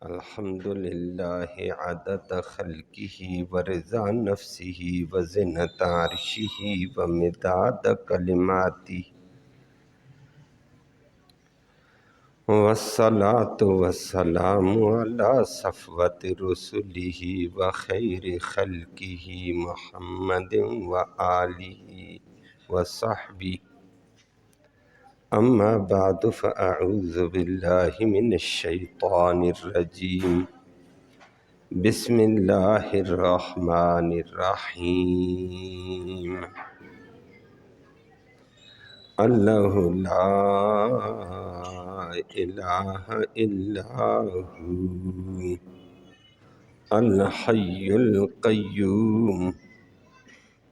الحمد للہ عدد خلقہ ورضا نفسہ وزنة عرشہ ومداد کلماتہ والصلاة والسلام علی صفوت رسلہ وخیر خلقہ محمد وآلہ وصحبہ اما بعد فاعوذ باللہ من الشیطان الرجیم بسم اللہ الرحمن الرحیم اللہ لا الہ الا ہو الحی القیوم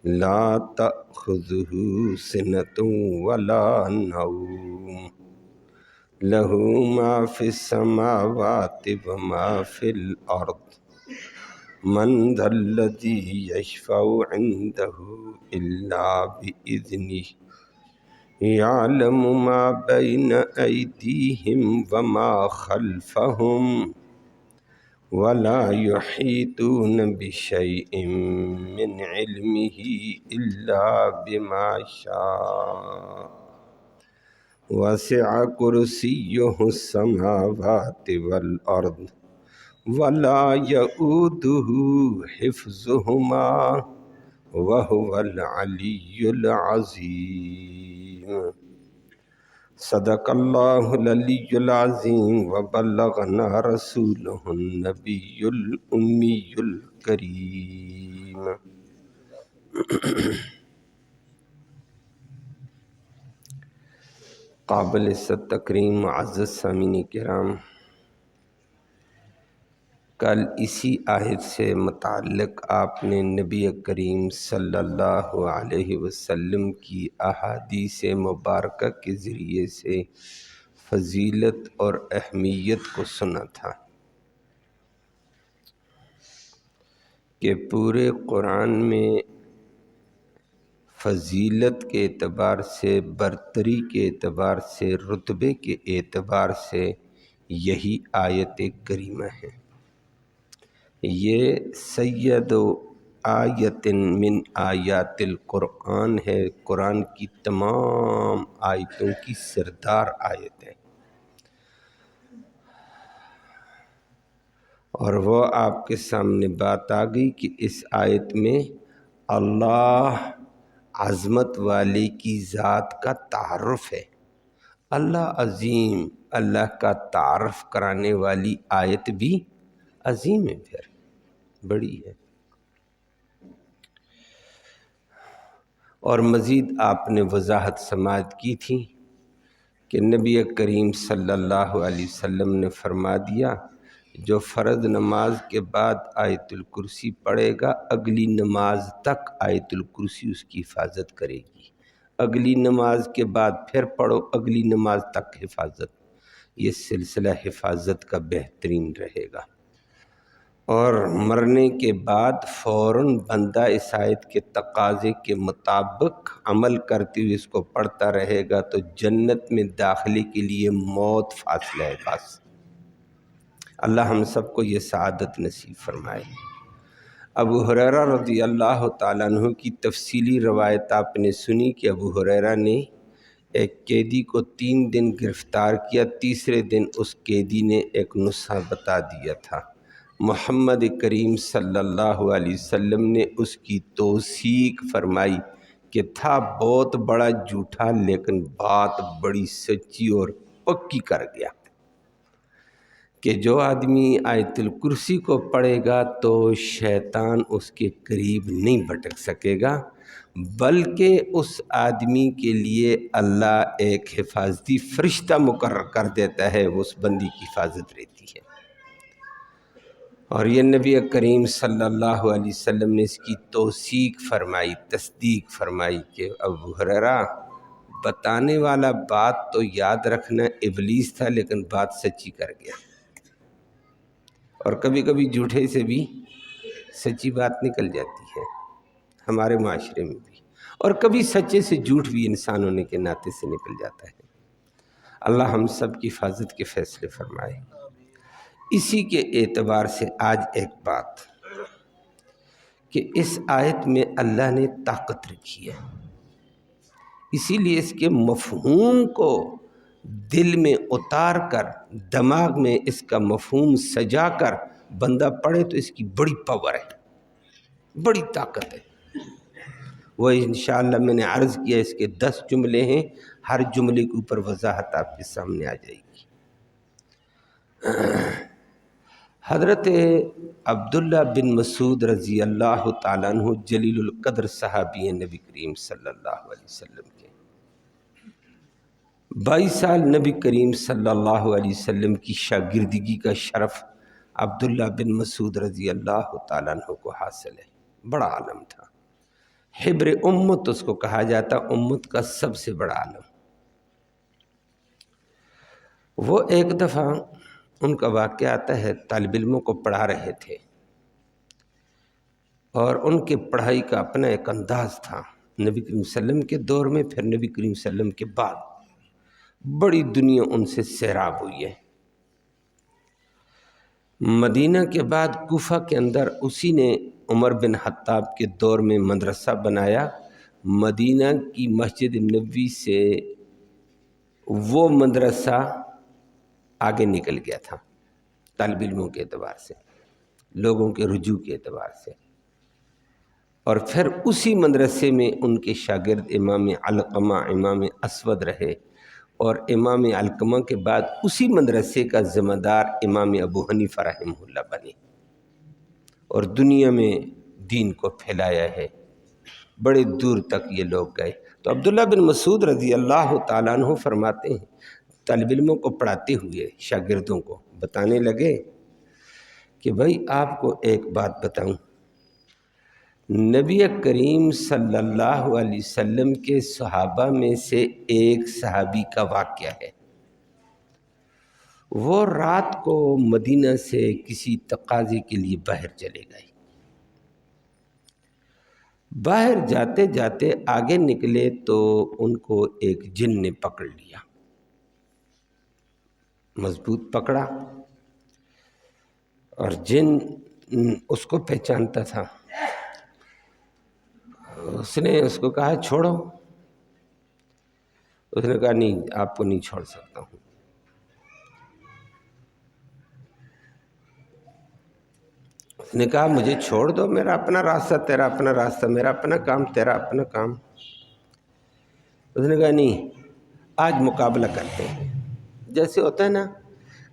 لا تأخذہ سنۃ ولا نوم لہ ما فی السماوات وما فی الارض من ذا الذی یشفع عندہ الا بإذنہ یعلم ما بین ایدیہم وما خلفہم ولا یحیطون بشیء من علمہ الا بما شاء وسع کرسیہ السماوات والارض ولا یؤودہ حفظہما وہو العلی العظیم صدق اللہ العلی العظیم وبلغنا رسولہ النبی الامی الکریم۔ قابل عزت تکریم معزز سامعین کرام، کل اسی آیت سے متعلق آپ نے نبی کریم صلی اللہ علیہ وسلم کی احادیث مبارکہ کے ذریعے سے فضیلت اور اہمیت کو سنا تھا کہ پورے قرآن میں فضیلت کے اعتبار سے، برتری کے اعتبار سے، رتبے کے اعتبار سے یہی آیت کریمہ ہے۔ یہ سید آیت من آیات القرآن ہے، قرآن کی تمام آیتوں کی سردار آیت ہے، اور وہ آپ کے سامنے بات آ گئی کہ اس آیت میں اللہ عظمت والے کی ذات کا تعارف ہے۔ اللہ عظیم، اللہ کا تعارف کرانے والی آیت بھی عظیم ہے، پھر بڑی ہے۔ اور مزید آپ نے وضاحت سماعت کی تھی کہ نبی کریم صلی اللہ علیہ وسلم نے فرما دیا جو فرض نماز کے بعد آیت الکرسی پڑھے گا، اگلی نماز تک آیت الکرسی اس کی حفاظت کرے گی، اگلی نماز کے بعد پھر پڑھو، اگلی نماز تک حفاظت، یہ سلسلہ حفاظت کا بہترین رہے گا۔ اور مرنے کے بعد فوراً بندہ اس آیت کے تقاضے کے مطابق عمل کرتے ہوئے اس کو پڑھتا رہے گا تو جنت میں داخلے کے لیے موت فاصلہ ہے بس۔ اللہ ہم سب کو یہ سعادت نصیب فرمائے۔ ابو ہریرہ رضی اللہ تعالیٰ عنہ کی تفصیلی روایت آپ نے سنی کہ ابو ہریرہ نے ایک قیدی کو 3 دن گرفتار کیا، تیسرے دن اس قیدی نے ایک نسخہ بتا دیا تھا۔ محمد کریم صلی اللہ علیہ وسلم نے اس کی توثیق فرمائی کہ تھا بہت بڑا جھوٹا لیکن بات بڑی سچی اور پکی کر گیا کہ جو آدمی آیت الکرسی کو پڑھے گا تو شیطان اس کے قریب نہیں بھٹک سکے گا، بلکہ اس آدمی کے لیے اللہ ایک حفاظتی فرشتہ مقرر کر دیتا ہے، اس بندی کی حفاظت رہتی ہے۔ اور یہ نبی کریم صلی اللہ علیہ وسلم نے اس کی توثیق فرمائی، تصدیق فرمائی کہ ابو ہریرہ بتانے والا بات تو یاد رکھنا ابلیس تھا لیکن بات سچی کر گیا۔ اور کبھی کبھی جھوٹے سے بھی سچی بات نکل جاتی ہے ہمارے معاشرے میں بھی، اور کبھی سچے سے جھوٹ بھی انسان ہونے کے ناطے سے نکل جاتا ہے۔ اللہ ہم سب کی حفاظت کے فیصلے فرمائے۔ اسی کے اعتبار سے آج ایک بات کہ اس آیت میں اللہ نے طاقت رکھی ہے، اسی لیے اس کے مفہوم کو دل میں اتار کر، دماغ میں اس کا مفہوم سجا کر بندہ پڑھے تو اس کی بڑی پاور ہے، بڑی طاقت ہے۔ وہ انشاءاللہ میں نے عرض کیا اس کے 10 جملے ہیں، ہر جملے کے اوپر وضاحت آپ کے سامنے آ جائے گی۔ حضرت عبداللہ بن مسعود رضی اللہ تعالیٰ عنہ جلیل القدر صحابی ہیں نبی کریم صلی اللہ علیہ وسلم کے۔ 22 سال نبی کریم صلی اللہ علیہ وسلم کی شاگردگی کا شرف عبداللہ بن مسعود رضی اللہ تعالیٰ عنہ کو حاصل ہے۔ بڑا عالم تھا، حبر امت اس کو کہا جاتا، امت کا سب سے بڑا عالم۔ وہ ایک دفعہ ان کا واقعہ آتا ہے، طالب علموں کو پڑھا رہے تھے اور ان کے پڑھائی کا اپنا ایک انداز تھا۔ نبی کریم صلی اللہ علیہ وسلم کے دور میں، پھر نبی کریم صلی اللہ علیہ وسلم کے بعد بڑی دنیا ان سے سیراب ہوئی ہے۔ مدینہ کے بعد کوفہ کے اندر اسی نے عمر بن خطاب کے دور میں مدرسہ بنایا۔ مدینہ کی مسجد نبوی سے وہ مدرسہ آگے نکل گیا تھا، طالب علموں کے اعتبار سے، لوگوں کے رجوع کے اعتبار سے۔ اور پھر اسی مدرسے میں ان کے شاگرد امام علقمہ، امام اسود رہے، اور امام علقمہ کے بعد اسی مدرسے کا ذمہ دار امام ابو حنیفہ رحمہ اللہ بنے اور دنیا میں دین کو پھیلایا ہے، بڑے دور تک یہ لوگ گئے۔ تو عبداللہ بن مسعود رضی اللہ تعالیٰ عنہ فرماتے ہیں، طالب علموں کو پڑھاتے ہوئے شاگردوں کو بتانے لگے کہ بھائی آپ کو ایک بات بتاؤں، نبی کریم صلی اللہ علیہ وسلم کے صحابہ میں سے ایک صحابی کا واقعہ ہے۔ وہ رات کو مدینہ سے کسی تقاضے کے لیے باہر چلے گئے۔ باہر جاتے جاتے آگے نکلے تو ان کو ایک جن نے پکڑ لیا، مضبوط پکڑا، اور جن اس کو پہچانتا تھا۔ اس نے اس کو کہا چھوڑو، اس نے کہا نہیں، آپ کو نہیں چھوڑ سکتا ہوں۔ اس نے کہا مجھے چھوڑ دو، میرا اپنا راستہ، تیرا اپنا راستہ، میرا اپنا کام، تیرا اپنا کام۔ اس نے کہا نہیں، آج مقابلہ کرتے ہیں۔ جیسے ہوتا ہے نا،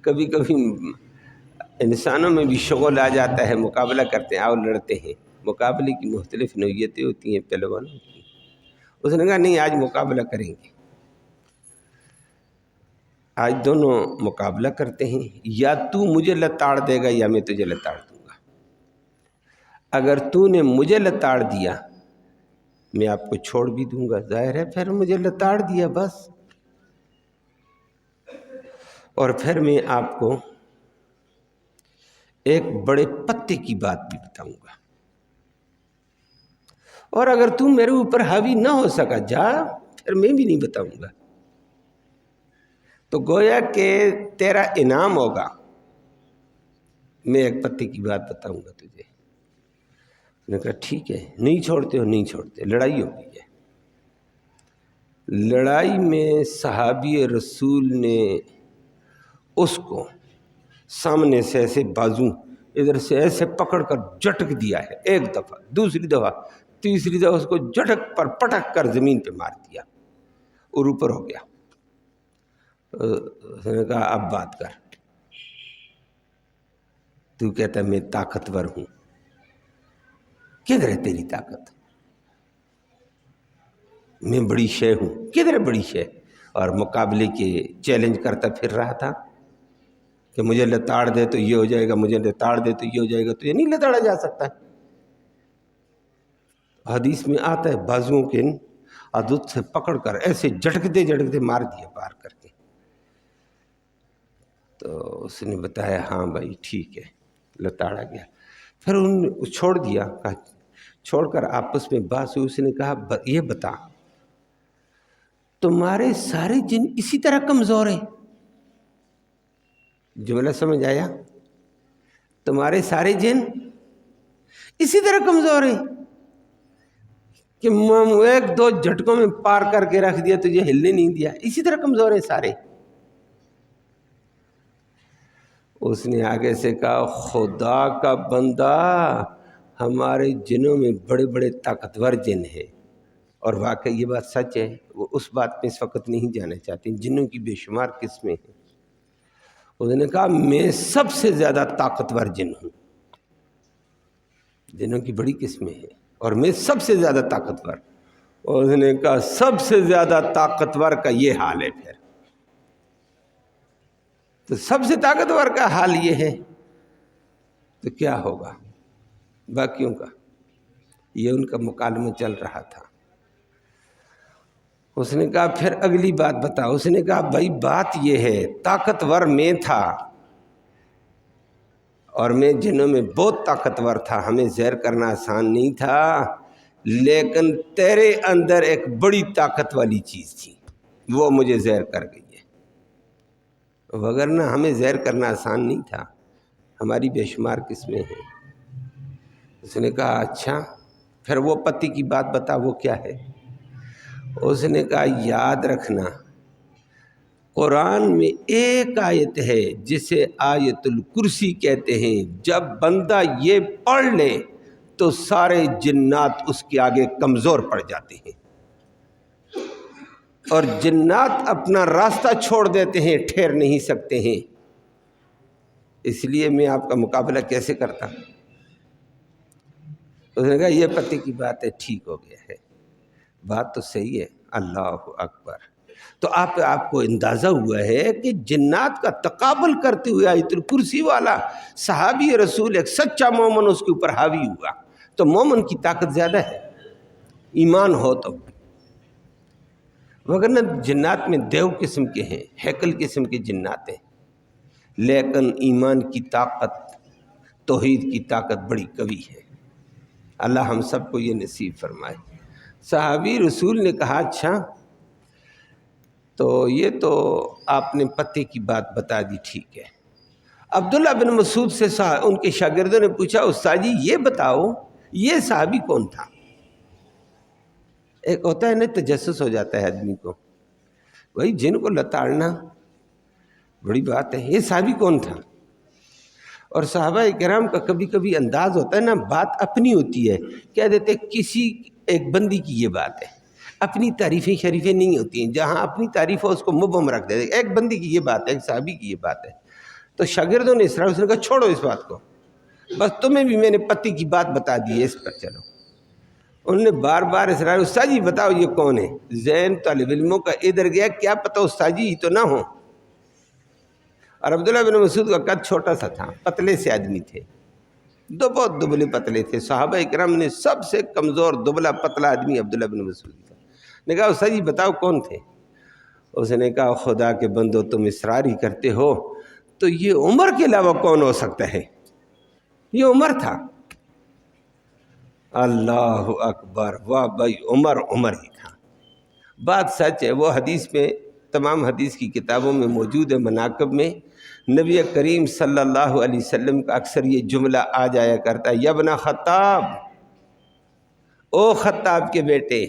کبھی کبھی انسانوں میں بھی شغل آ جاتا ہے، مقابلہ کرتے ہیں، آؤ لڑتے ہیں۔ مقابلے کی مختلف نوعیتیں ہوتی ہیں پہلوانوں کی۔ اس نے کہا نہیں، آج مقابلہ کریں گے، آج دونوں مقابلہ کرتے ہیں، یا تو مجھے لتاڑ دے گا یا میں تجھے لتاڑ دوں گا۔ اگر تو نے مجھے لتاڑ دیا میں آپ کو چھوڑ بھی دوں گا، ظاہر ہے پھر مجھے لتاڑ دیا بس، اور پھر میں آپ کو ایک بڑے پتے کی بات بھی بتاؤں گا، اور اگر تم میرے اوپر حاوی نہ ہو سکا جا، پھر میں بھی نہیں بتاؤں گا۔ تو گویا کہ تیرا انعام ہوگا، میں ایک پتے کی بات بتاؤں گا تجھے۔ نے کہا ٹھیک ہے، نہیں چھوڑتے ہو، نہیں چھوڑتے۔ لڑائی ہو گئی ہے۔ لڑائی میں صحابی رسول نے اس کو سامنے سے ایسے بازو ادھر سے ایسے پکڑ کر جھٹک دیا ہے، ایک دفعہ، دوسری دفعہ، تیسری دفعہ اس کو جھٹک پر پٹک کر زمین پہ مار دیا اور اوپر ہو گیا۔ اس نے کہا اب بات کر، تو کہتا ہے میں طاقتور ہوں، کدھر ہے تیری طاقت؟ میں بڑی شے ہوں، کدھر ہے بڑی شے؟ اور مقابلے کے چیلنج کرتا پھر رہا تھا کہ مجھے لتاڑ دے تو یہ ہو جائے گا، مجھے لتاڑ دے تو یہ ہو جائے گا، تو یہ نہیں لتاڑا جا سکتا۔ حدیث میں آتا ہے بازوؤں کے عدد سے پکڑ کر ایسے جھٹکتے مار دیا پار کر کے۔ تو اس نے بتایا ہاں بھائی ٹھیک ہے، لتاڑا گیا۔ پھر انہوں نے چھوڑ دیا، چھوڑ کر آپس میں بات ہوئی۔ اس نے کہا یہ بتا، تمہارے سارے جن اسی طرح کمزور ہیں؟ جملہ سمجھ آیا؟ تمہارے سارے جن اسی طرح کمزور ہیں کہ ایک دو جھٹکوں میں پار کر کے رکھ دیا، تجھے ہلنے نہیں دیا، اسی طرح کمزور ہیں سارے۔ اس نے آگے سے کہا خدا کا بندہ، ہمارے جنوں میں بڑے بڑے طاقتور جن ہیں، اور واقعی یہ بات سچ ہے۔ وہ اس بات میں اس وقت نہیں جانا چاہتے، جنوں کی بے شمار قسمیں ہیں۔ اس نے کہا میں سب سے زیادہ طاقتور جن ہوں، جنوں کی بڑی قسمیں ہیں اور میں سب سے زیادہ طاقتور۔ اس نے کہا سب سے زیادہ طاقتور کا یہ حال ہے، پھر تو سب سے طاقتور کا حال یہ ہے تو کیا ہوگا باقیوں کا؟ یہ ان کا مکالمہ چل رہا تھا۔ اس نے کہا پھر اگلی بات بتا۔ اس نے کہا بھائی بات یہ ہے، طاقتور میں تھا اور میں جنوں میں بہت طاقتور تھا، ہمیں زہر کرنا آسان نہیں تھا، لیکن تیرے اندر ایک بڑی طاقت والی چیز تھی، وہ مجھے زہر کر گئی ہے، وگرنہ ہمیں زہر کرنا آسان نہیں تھا، ہماری بے شمار قسمیں ہیں۔ اس نے کہا اچھا پھر وہ پتی کی بات بتا، وہ کیا ہے؟ اس نے کہا یاد رکھنا، قرآن میں ایک آیت ہے جسے آیت الکرسی کہتے ہیں، جب بندہ یہ پڑھ لے تو سارے جنات اس کے آگے کمزور پڑ جاتے ہیں اور جنات اپنا راستہ چھوڑ دیتے ہیں، ٹھہر نہیں سکتے ہیں۔ اس لیے میں آپ کا مقابلہ کیسے کرتا؟ اس نے کہا یہ پتے کی بات ہے، ٹھیک ہو گیا ہے، بات تو صحیح ہے۔ اللہ اکبر۔ تو آپ کو اندازہ ہوا ہے کہ جنات کا تقابل کرتے ہوئے آیت الکرسی والا صحابی رسول ایک سچا مومن اس کے اوپر حاوی ہوا، تو مومن کی طاقت زیادہ ہے ایمان ہو تو، وگرنہ جنات میں دیو قسم کے ہیں، ہیکل قسم کے جنات ہیں، لیکن ایمان کی طاقت، توحید کی طاقت بڑی قوی ہے۔ اللہ ہم سب کو یہ نصیب فرمائے۔ صحابی رسول نے کہا اچھا تو یہ تو آپ نے پتے کی بات بتا دی، ٹھیک ہے۔ عبداللہ بن مسعود سے ان کے شاگردوں نے پوچھا استاد جی یہ بتاؤ یہ صحابی کون تھا؟ ایک ہوتا ہے نا تجسس ہو جاتا ہے آدمی کو، وہی جن کو لتاڑنا بڑی بات ہے، یہ صحابی کون تھا؟ اور صحابہ کرام کا کبھی کبھی انداز ہوتا ہے نا، بات اپنی ہوتی ہے، کہہ دیتے کسی ایک بندی کی یہ بات ہے، اپنی تعریفیں شریفیں نہیں ہوتی ہیں، جہاں اپنی تعریف ہو اس کو مبہم رکھ دیتے، ایک بندی کی یہ بات ہے، ایک صحابی کی یہ بات ہے۔ تو شاگردوں نے اس نے کہا چھوڑو اس بات کو، بس تمہیں بھی میں نے پتی کی بات بتا دی ہے، اس پر چلو۔ انہوں نے بار بار اسرار استاد جی بتاؤ یہ کون ہے؟ ذہن طالب علموں کا ادھر گیا، کیا پتہ استاد جی تو نہ ہو۔ اور عبداللہ بن مسعود کا قد چھوٹا سا تھا، پتلے سے آدمی تھے، بہت دبلے پتلے تھے، صحابہ اکرام نے سب سے کمزور دبلا پتلا آدمی عبداللہ بن مسعود تھا۔ نے کہا استاد جی بتاؤ کون تھے؟ اس نے کہا خدا کے بندو تم اصرار ہی کرتے ہو تو یہ عمر کے علاوہ کون ہو سکتا ہے؟ یہ عمر تھا۔ اللہ اکبر، واہ بھائی، عمر ہی تھا۔ بات سچ ہے، وہ حدیث میں تمام حدیث کی کتابوں میں موجود ہے، مناقب میں نبی کریم صلی اللہ علیہ وسلم کا اکثر یہ جملہ آ جایا کرتا ہے، یا ابن خطاب، او خطاب کے بیٹے،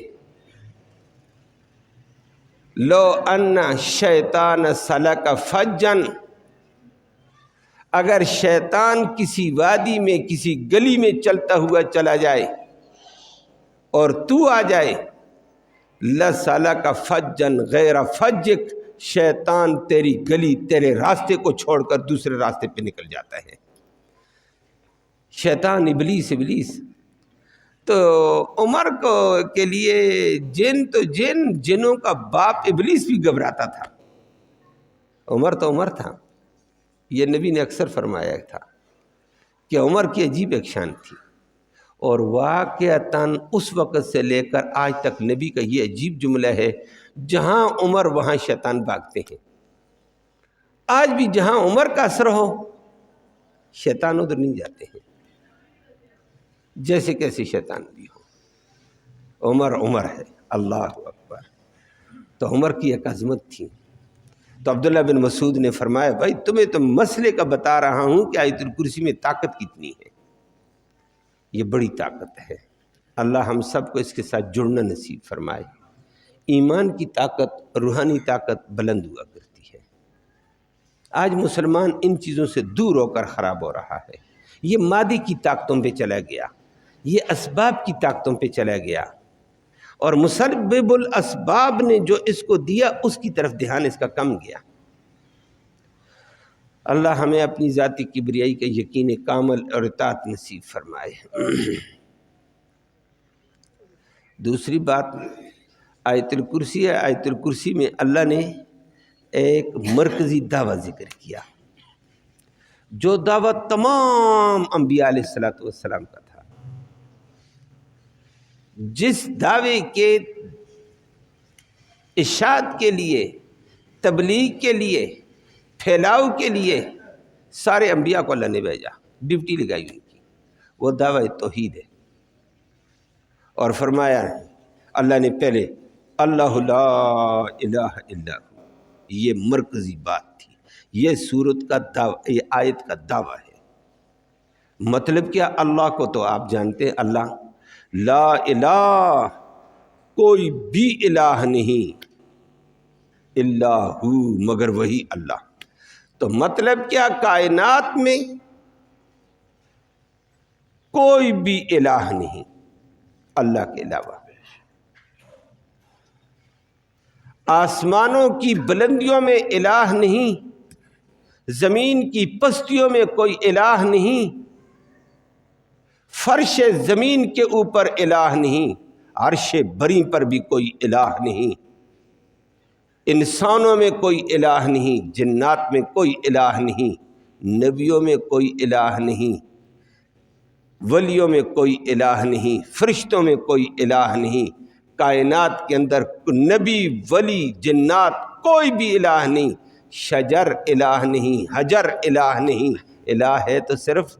لو ان شیطان سلک فجن، اگر شیطان کسی وادی میں کسی گلی میں چلتا ہوا چلا جائے اور تو آ جائے، لسلک فجن غیر فجک، شیطان تیری گلی تیرے راستے کو چھوڑ کر دوسرے راستے پہ نکل جاتا ہے۔ شیطان ابلیس تو عمر کے لیے جن تو جنوں کا باپ ابلیس بھی گھبراتا تھا، عمر تو عمر تھا۔ یہ نبی نے اکثر فرمایا تھا کہ عمر کی عجیب ایک شان تھی، اور واقعتاً اس وقت سے لے کر آج تک نبی کا یہ عجیب جملہ ہے، جہاں عمر وہاں شیطان بھاگتے ہیں۔ آج بھی جہاں عمر کا اثر ہو شیطان ادھر نہیں جاتے ہیں، جیسے کیسے شیطان بھی ہو، عمر ہے۔ اللہ اکبر۔ تو عمر کی ایک عظمت تھی، تو عبداللہ بن مسعود نے فرمایا بھائی تمہیں تو مسئلے کا بتا رہا ہوں کہ آیت الکرسی میں طاقت کتنی ہے، یہ بڑی طاقت ہے۔ اللہ ہم سب کو اس کے ساتھ جڑنا نصیب فرمائے۔ ایمان کی طاقت، روحانی طاقت بلند ہوا کرتی ہے۔ آج مسلمان ان چیزوں سے دور ہو کر خراب ہو رہا ہے، یہ مادی کی طاقتوں پہ چلا گیا، یہ اسباب کی طاقتوں پہ چلا گیا، اور مسبب الاسباب نے جو اس کو دیا اس کی طرف دھیان اس کا کم گیا۔ اللہ ہمیں اپنی ذاتی کبریائی کا یقین کامل اور اطاعت نصیب فرمائے۔ دوسری بات آیت الکرسی ہے۔ آیت الکرسی میں اللہ نے ایک مرکزی دعویٰ ذکر کیا، جو دعویٰ تمام انبیاء علیہ السلام کا تھا، جس دعوے کے اشاعت کے لیے، تبلیغ کے لیے، پھیلاؤ کے لیے سارے انبیاء کو اللہ نے بھیجا، ڈیوٹی لگائی ان کی، وہ دعویٰ توحید ہے۔ اور فرمایا اللہ نے پہلے اللہ لا الہ الا ہو، یہ مرکزی بات تھی، یہ سورت کا دعویٰ، یہ آیت کا دعویٰ ہے۔ مطلب کیا؟ اللہ کو تو آپ جانتے ہیں، اللہ لا الہ، کوئی بھی الہ نہیں، الا ہو، مگر وہی اللہ۔ تو مطلب کیا؟ کائنات میں کوئی بھی الہ نہیں اللہ کے علاوہ۔ آسمانوں کی بلندیوں میں الہ نہیں، زمین کی پستیوں میں کوئی الہ نہیں، فرش زمین کے اوپر الہ نہیں، عرش بری پر بھی کوئی الہ نہیں، انسانوں میں کوئی الہ نہیں، جنات میں کوئی الہ نہیں، نبیوں میں کوئی الہ نہیں، ولیوں میں کوئی الہ نہیں، فرشتوں میں کوئی الہ نہیں، کائنات کے اندر نبی، ولی، جنات کوئی بھی الہ نہیں، شجر الہ نہیں، حجر الہ نہیں، الہ ہے تو صرف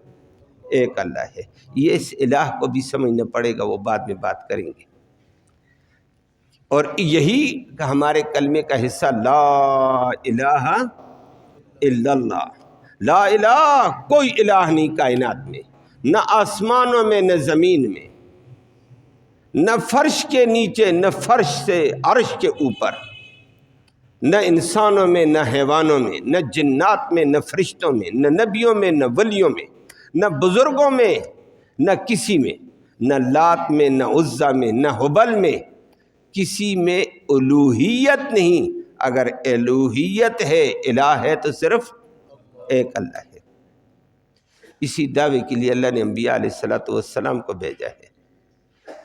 ایک اللہ ہے۔ یہ اس الہ کو بھی سمجھنا پڑے گا، وہ بعد میں بات کریں گے۔ اور یہی ہمارے کلمے کا حصہ لا الہ الا اللہ، لا الہ، کوئی الہ نہیں کائنات میں، نہ آسمانوں میں، نہ زمین میں، نہ فرش کے نیچے، نہ فرش سے عرش کے اوپر، نہ انسانوں میں، نہ حیوانوں میں، نہ جنات میں، نہ فرشتوں میں، نہ نبیوں میں، نہ ولیوں میں، نہ بزرگوں میں، نہ کسی میں، نہ لات میں، نہ عزا میں، نہ حبل میں، کسی میں الوہیت نہیں۔ اگر الوہیت ہے، الہ ہے تو صرف ایک اللہ ہے۔ اسی دعوے کے لیے اللہ نے انبیاء علیہ السلام کو بھیجا ہے،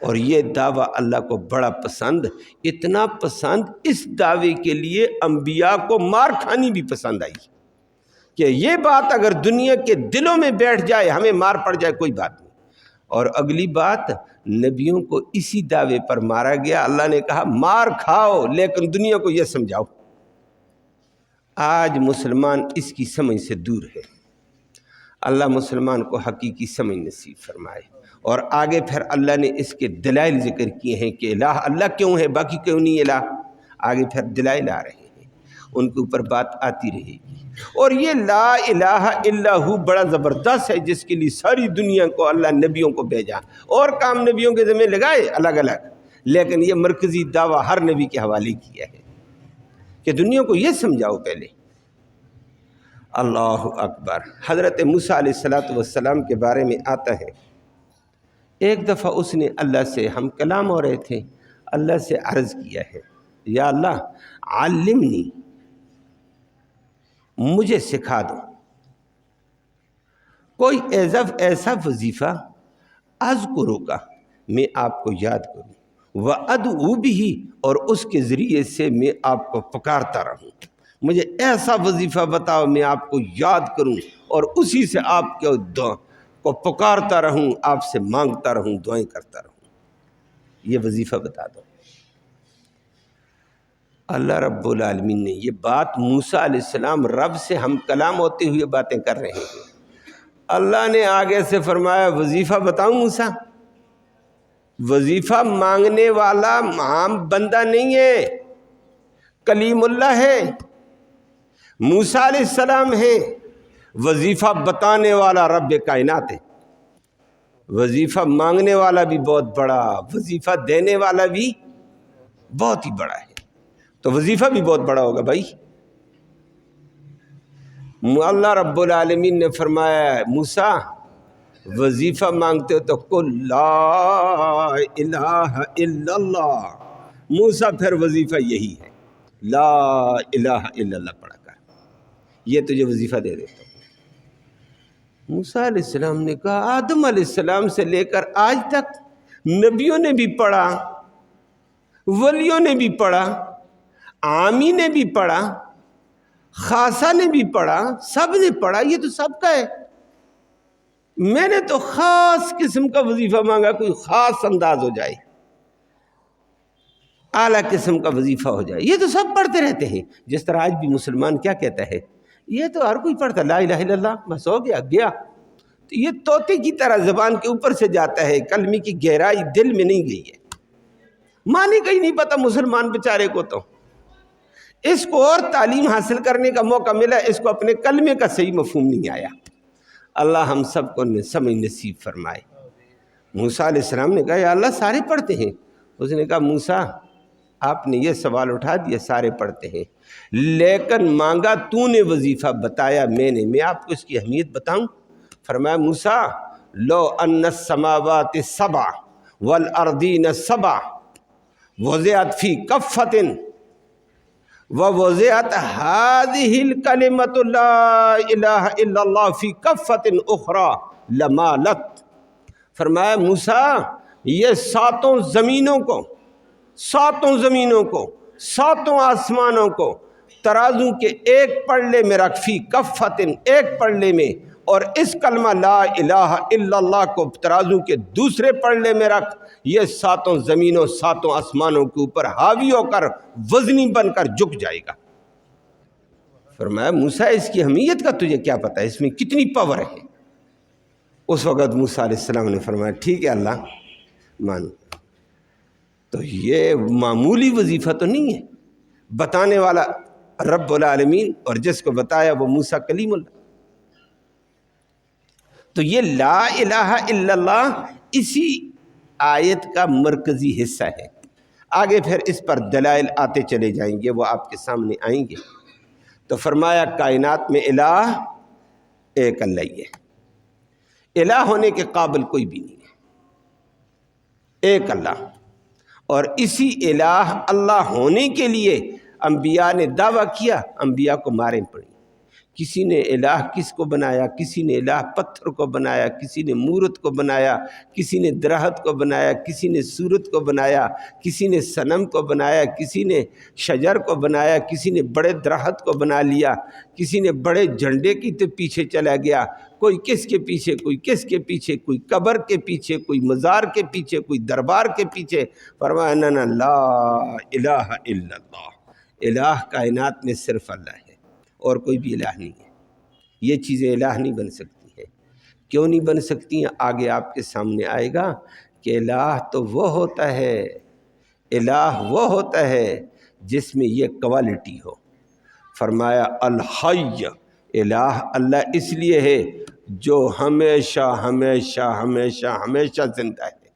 اور یہ دعویٰ اللہ کو بڑا پسند، اتنا پسند اس دعوے کے لیے انبیاء کو مار کھانی بھی پسند آئی کہ یہ بات اگر دنیا کے دلوں میں بیٹھ جائے، ہمیں مار پڑ جائے، کوئی بات نہیں۔ اور اگلی بات، نبیوں کو اسی دعوے پر مارا گیا۔ اللہ نے کہا مار کھاؤ لیکن دنیا کو یہ سمجھاؤ۔ آج مسلمان اس کی سمجھ سے دور ہے۔ اللہ مسلمان کو حقیقی سمجھ نصیب فرمائے۔ اور آگے پھر اللہ نے اس کے دلائل ذکر کیے ہیں کہ الہ اللہ کیوں ہے، باقی کیوں نہیں الہ۔ آگے پھر دلائل آ رہے ہیں، ان کے اوپر بات آتی رہے گی۔ اور یہ لا الہ الا ہو بڑا زبردست ہے، جس کے لیے ساری دنیا کو اللہ نبیوں کو بھیجا، اور کام نبیوں کے ذمہ لگائے الگ الگ، لیکن یہ مرکزی دعویٰ ہر نبی کے حوالے کیا ہے کہ دنیا کو یہ سمجھاؤ پہلے۔ اللہ اکبر۔ حضرت موسیٰ علیہ السلام کے بارے میں آتا ہے، ایک دفعہ اس نے اللہ سے، ہم کلام ہو رہے تھے، اللہ سے عرض کیا ہے یا اللہ علمنی، مجھے سکھا دو کوئی ایسا وظیفہ اذکرو کا، میں آپ کو یاد کروں، وادعو بہ، اور اس کے ذریعے سے میں آپ کو پکارتا رہوں۔ مجھے ایسا وظیفہ بتاؤ میں آپ کو یاد کروں اور اسی سے آپ کو پکارتا رہوں، آپ سے مانگتا رہوں، دعائیں کرتا رہوں، یہ وظیفہ بتا دو۔ اللہ رب العالمین نے یہ بات، موسیٰ علیہ السلام رب سے ہم کلام ہوتے ہوئے باتیں کر رہے ہیں، اللہ نے آگے سے فرمایا وظیفہ بتاؤں موسیٰ؟ وظیفہ مانگنے والا عام بندہ نہیں ہے، کلیم اللہ ہے، موسیٰ علیہ السلام ہیں، وظیفہ بتانے والا رب کائنات ہے، وظیفہ مانگنے والا بھی بہت بڑا، وظیفہ دینے والا بھی بہت ہی بڑا ہے، تو وظیفہ بھی بہت بڑا ہوگا بھائی۔ اللہ رب العالمین نے فرمایا موسیٰ وظیفہ مانگتے ہو تو قل لا الہ الا اللہ، موسیٰ پھر وظیفہ یہی ہے، لا الہ الا اللہ پڑھا کر، یہ تجھے وظیفہ دے دیتا ہوں۔ موسیٰ علیہ السلام نے کہا آدم علیہ السلام سے لے کر آج تک نبیوں نے بھی پڑھا، ولیوں نے بھی پڑھا، عامی نے بھی پڑھا، خاصہ نے بھی پڑھا، سب نے پڑھا، یہ تو سب کا ہے، میں نے تو خاص قسم کا وظیفہ مانگا، کوئی خاص انداز ہو جائے، اعلیٰ قسم کا وظیفہ ہو جائے، یہ تو سب پڑھتے رہتے ہیں۔ جس طرح آج بھی مسلمان کیا کہتا ہے، یہ تو ہر کوئی پڑھتا، لا الہ الا اللہ، بس ہو گیا گیا، تو یہ طوطے کی طرح زبان کے اوپر سے جاتا ہے، کلمے کی گہرائی دل میں نہیں گئی ہے، معنی کہیں نہیں پتہ مسلمان بیچارے کو، تو اس کو اور تعلیم حاصل کرنے کا موقع ملا، اس کو اپنے کلمے کا صحیح مفہوم نہیں آیا۔ اللہ ہم سب کو سمجھ نصیب فرمائے۔ موسیٰ علیہ السلام نے کہا یا اللہ سارے پڑھتے ہیں، اس نے کہا موسیٰ آپ نے یہ سوال اٹھا دیا، سارے پڑھتے ہیں، لیکن مانگا تو نے وظیفہ، بتایا میں نے، میں آپ کو اس کی اہمیت بتاؤں؟ فرمایا موسیٰ لو ان السماوات سبع والارضین سبع وضعت فی کفۃ ووضعت هذه الکلمۃ لا الہ الا اللہ فی کفۃ اخری لمالت، فرمایا موسیٰ یہ ساتوں زمینوں کو، ساتوں آسمانوں کو ترازو کے ایک پلڑے میں رکھ، فی کفۃ ایک پلڑے میں، اور اس کلمہ لا الہ الا اللہ کو ترازو کے دوسرے پلڑے میں رکھ، یہ ساتوں زمینوں ساتوں آسمانوں کے اوپر حاوی ہو کر وزنی بن کر جھک جائے گا۔ فرمایا موسیٰ اس کی اہمیت کا تجھے کیا پتہ ہے، اس میں کتنی پاور ہے؟ اس وقت موسیٰ علیہ السلام نے فرمایا ٹھیک ہے اللہ مان، تو یہ معمولی وظیفہ تو نہیں ہے، بتانے والا رب العالمین، اور جس کو بتایا وہ موسیٰ کلیم اللہ۔ تو یہ لا الہ الا اللہ اسی آیت کا مرکزی حصہ ہے، آگے پھر اس پر دلائل آتے چلے جائیں گے، وہ آپ کے سامنے آئیں گے۔ تو فرمایا کائنات میں الہ ایک اللہ ہی ہے، الہ ہونے کے قابل کوئی بھی نہیں ہے، ایک اللہ، اور اسی الہ اللہ ہونے کے لیے انبیاء نے دعویٰ کیا، انبیاء کو ماریں پڑی، کسی نے الہ کس کو بنایا، کسی نے الہ پتھر کو بنایا، کسی نے مورت کو بنایا، کسی نے درخت کو بنایا، کسی نے صورت کو بنایا، کسی نے صنم کو بنایا، کسی نے شجر کو بنایا، کسی نے بڑے درخت کو بنا لیا، کسی نے بڑے جھنڈے کی تو پیچھے چلا گیا، کوئی کس کے پیچھے، کوئی کس کے پیچھے، کوئی قبر کے پیچھے، کوئی مزار کے پیچھے، کوئی دربار کے پیچھے۔ فرمایا نا لا الہ الا اللہ، الہ کائنات میں صرف اللہ ہے اور کوئی بھی الہ نہیں ہے، یہ چیزیں الہ نہیں بن سکتی ہیں۔ کیوں نہیں بن سکتی ہیں؟ آگے آپ کے سامنے آئے گا کہ الہ تو وہ ہوتا ہے، الہ وہ ہوتا ہے جس میں یہ کوالٹی ہو۔ فرمایا الحی، الہ اللہ اس لیے ہے جو ہمیشہ ہمیشہ ہمیشہ ہمیشہ زندہ ہے،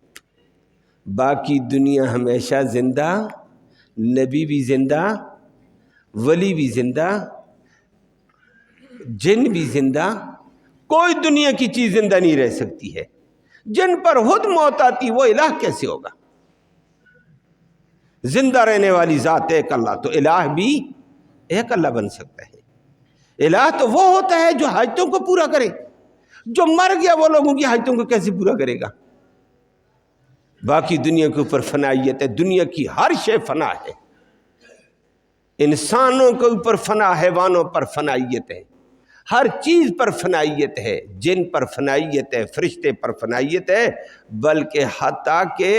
باقی دنیا ہمیشہ زندہ، نبی بھی زندہ، ولی بھی زندہ، جن بھی زندہ، کوئی دنیا کی چیز زندہ نہیں رہ سکتی ہے۔ جن پر خود موت آتی وہ الہ کیسے ہوگا؟ زندہ رہنے والی ذات ایک اللہ، تو الہ بھی ایک اللہ بن سکتا ہے۔ الہ تو وہ ہوتا ہے جو حاجتوں کو پورا کرے، جو مر گیا وہ لوگوں کی حاجتوں کو کیسے پورا کرے گا؟ باقی دنیا کے اوپر فنائیت ہے، دنیا کی ہر شے فنا ہے، انسانوں کے اوپر فنا، حیوانوں پر فنائیت ہے، ہر چیز پر فنائیت ہے، جن پر فنائیت ہے، فرشتے پر فنائیت ہے، بلکہ حتیٰ کہ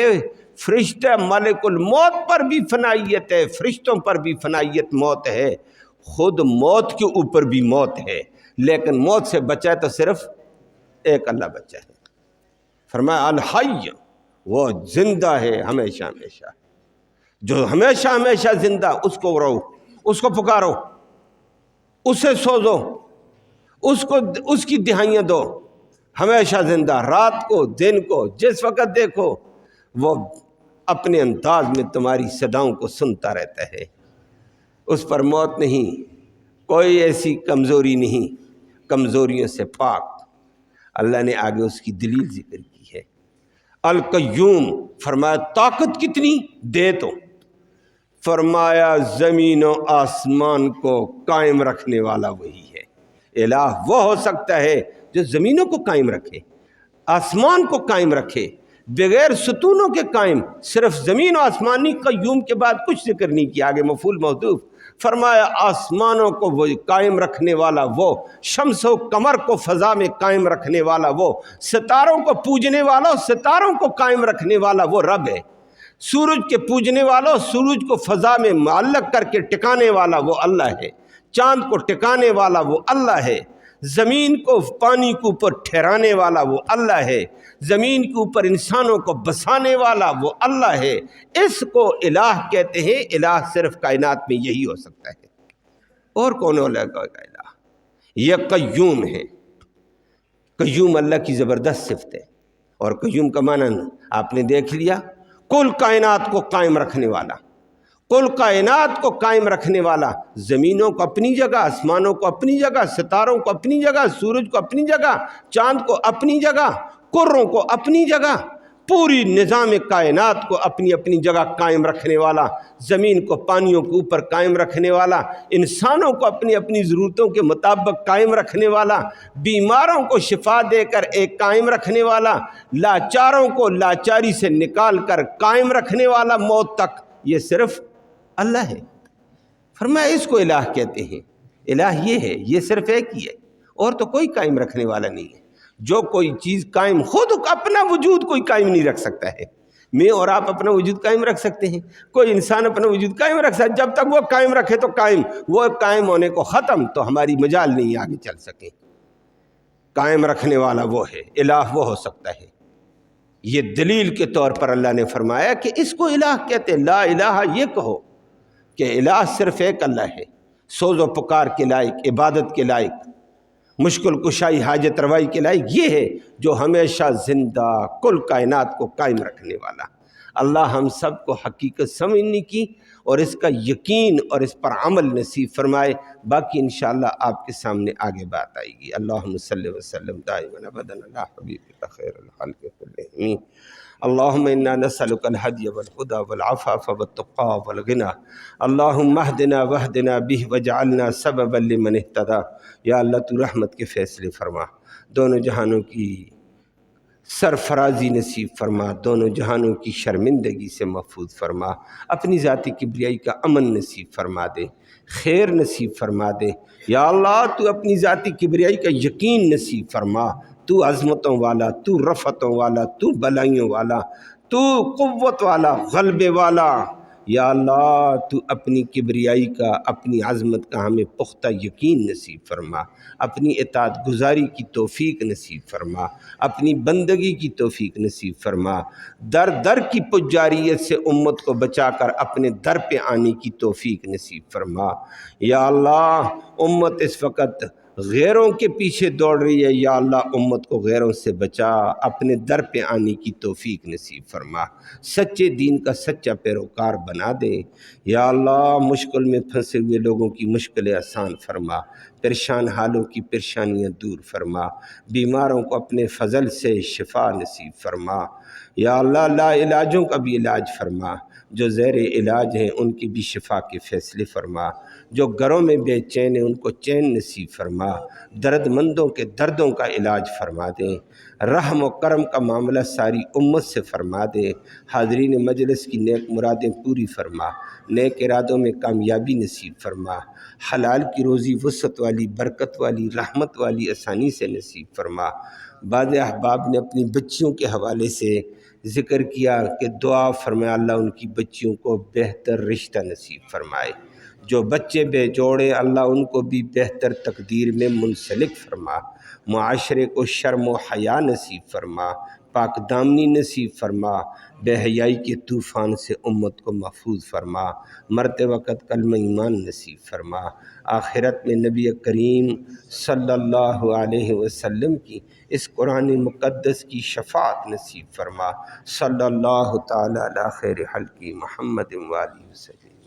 فرشتہ ملک الموت پر بھی فنائیت ہے، فرشتوں پر بھی فنائیت موت ہے، خود موت کے اوپر بھی موت ہے، لیکن موت سے بچا تو صرف ایک اللہ بچا ہے۔ فرمایا الحی، وہ زندہ ہے ہمیشہ ہمیشہ، جو ہمیشہ ہمیشہ زندہ، اس کو رو، اس کو پکارو، اسے سوزو، اس کی دہائیاں دو، ہمیشہ زندہ، رات کو دن کو جس وقت دیکھو وہ اپنے انداز میں تمہاری صداؤں کو سنتا رہتا ہے۔ اس پر موت نہیں، کوئی ایسی کمزوری نہیں، کمزوریوں سے پاک۔ اللہ نے آگے اس کی دلیل ذکر کی ہے۔ القیوم، فرمایا طاقت کتنی دے تو، فرمایا زمین و آسمان کو قائم رکھنے والا وہی ہے۔ الہ وہ ہو سکتا ہے جو زمینوں کو قائم رکھے، آسمان کو قائم رکھے، بغیر ستونوں کے قائم، صرف زمین و آسمانی قیوم کے بعد کچھ ذکر نہیں کیا، آگے مفعول محذوف۔ فرمایا آسمانوں کو وہ قائم رکھنے والا وہ، شمس و قمر کو فضا میں قائم رکھنے والا وہ، ستاروں کو پوجنے والا، ستاروں کو قائم رکھنے والا وہ رب ہے۔ سورج کے پوجنے والا، سورج کو فضا میں معلق کر کے ٹکانے والا وہ اللہ ہے۔ چاند کو ٹکانے والا وہ اللہ ہے۔ زمین کو پانی کے اوپر ٹھہرانے والا وہ اللہ ہے۔ زمین کے اوپر انسانوں کو بسانے والا وہ اللہ ہے۔ اس کو الہ کہتے ہیں۔ الہ صرف کائنات میں یہی ہو سکتا ہے، اور کون ہو لگا الہ؟ یہ قیوم ہے۔ قیوم اللہ کی زبردست صفت ہے، اور قیوم کا معنی آپ نے دیکھ لیا، کل کائنات کو قائم رکھنے والا، کل کائنات کو قائم رکھنے والا، زمینوں کو اپنی جگہ، آسمانوں کو اپنی جگہ، ستاروں کو اپنی جگہ، سورج کو اپنی جگہ، چاند کو اپنی جگہ، کروں کو اپنی جگہ، پوری نظام کائنات کو اپنی اپنی جگہ قائم رکھنے والا، زمین کو پانیوں کے اوپر قائم رکھنے والا، انسانوں کو اپنی اپنی ضرورتوں کے مطابق قائم رکھنے والا، بیماروں کو شفا دے کر ایک قائم رکھنے والا، لاچاروں کو لاچاری سے نکال کر قائم رکھنے والا موت تک، یہ صرف اللہ ہے۔ فرمایا اس کو الہ کہتے ہیں۔ الہ یہ ہے، یہ صرف ایک ہی ہے، اور تو کوئی قائم رکھنے والا نہیں ہے۔ جو کوئی چیز قائم، خود اپنا وجود کوئی قائم نہیں رکھ سکتا ہے۔ میں اور آپ اپنا وجود قائم رکھ سکتے ہیں، کوئی انسان اپنا وجود قائم رکھ سکتا ہے، جب تک وہ قائم رکھے تو قائم، وہ قائم ہونے کو ختم تو ہماری مجال نہیں آگے چل سکے۔ قائم رکھنے والا وہ ہے، الہ وہ ہو سکتا ہے۔ یہ دلیل کے طور پر اللہ نے فرمایا کہ اس کو الہ کہتے ہیں۔ لا الہ یہ کہو کہ الہ صرف ایک اللہ ہے، سوز و پکار کے لائق، عبادت کے لائق، مشکل کشائی حاجت روائی کے لائق یہ ہے جو ہمیشہ زندہ کل کائنات کو قائم رکھنے والا۔ اللہ ہم سب کو حقیقت سمجھنے کی اور اس کا یقین اور اس پر عمل نصیب فرمائے۔ باقی انشاءاللہ آپ کے سامنے آگے بات آئے گی۔ اللہم صلی وسلم دائما ابدا علی حبیبک خیر الخلق کلہم۔ اللہم انا نسألک الہدی والہدی والعفاف والتقی والغنی، اللہم اہدنا واہدنا بہ وجعلنا سببا لمن اہتدی۔ یا اللہ تو رحمت کے فیصلے فرما، دونوں جہانوں کی سرفرازی نصیب فرما، دونوں جہانوں کی شرمندگی سے محفوظ فرما، اپنی ذاتی کبریائی کا امن نصیب فرما دے، خیر نصیب فرما دے۔ یا اللہ تو اپنی ذاتی کبریائی کا یقین نصیب فرما، تو عظمتوں والا، تو رفتوں والا، تو بلائیوں والا، تو قوت والا، غلبے والا۔ یا اللہ تو اپنی کبریائی کا، اپنی عظمت کا ہمیں پختہ یقین نصیب فرما، اپنی اطاعت گزاری کی توفیق نصیب فرما، اپنی بندگی کی توفیق نصیب فرما، در در کی پجاریت سے امت کو بچا کر اپنے در پہ آنے کی توفیق نصیب فرما۔ یا اللہ امت اس وقت غیروں کے پیچھے دوڑ رہی ہے، یا اللہ امت کو غیروں سے بچا، اپنے در پہ آنے کی توفیق نصیب فرما، سچے دین کا سچا پیروکار بنا دے۔ یا اللہ مشکل میں پھنسے ہوئے لوگوں کی مشکلیں آسان فرما، پریشان حالوں کی پریشانیاں دور فرما، بیماروں کو اپنے فضل سے شفا نصیب فرما۔ یا اللہ لا علاجوں کا بھی علاج فرما، جو زیر علاج ہیں ان کی بھی شفا کے فیصلے فرما، جو گھروں میں بے چین ہیں ان کو چین نصیب فرما، درد مندوں کے دردوں کا علاج فرما دیں، رحم و کرم کا معاملہ ساری امت سے فرما دیں، حاضرین مجلس کی نیک مرادیں پوری فرما، نیک ارادوں میں کامیابی نصیب فرما، حلال کی روزی وسعت والی، برکت والی، رحمت والی، آسانی سے نصیب فرما۔ بعض احباب نے اپنی بچیوں کے حوالے سے ذکر کیا کہ دعا فرمائے اللہ ان کی بچیوں کو بہتر رشتہ نصیب فرمائے، جو بچے بے جوڑے اللہ ان کو بھی بہتر تقدیر میں منسلک فرما، معاشرے کو شرم و حیا نصیب فرما، پاک دامنی نصیب فرما، بے حیائی کے طوفان سے امت کو محفوظ فرما، مرتے وقت کلمہ ایمان نصیب فرما۔ آخرت میں نبی کریم صلی اللہ علیہ وسلم کی اس قرآن مقدس کی شفاعت نصیب فرما۔ صلی اللہ تعالی علی خیر خلقی محمد و آلہ وسلم۔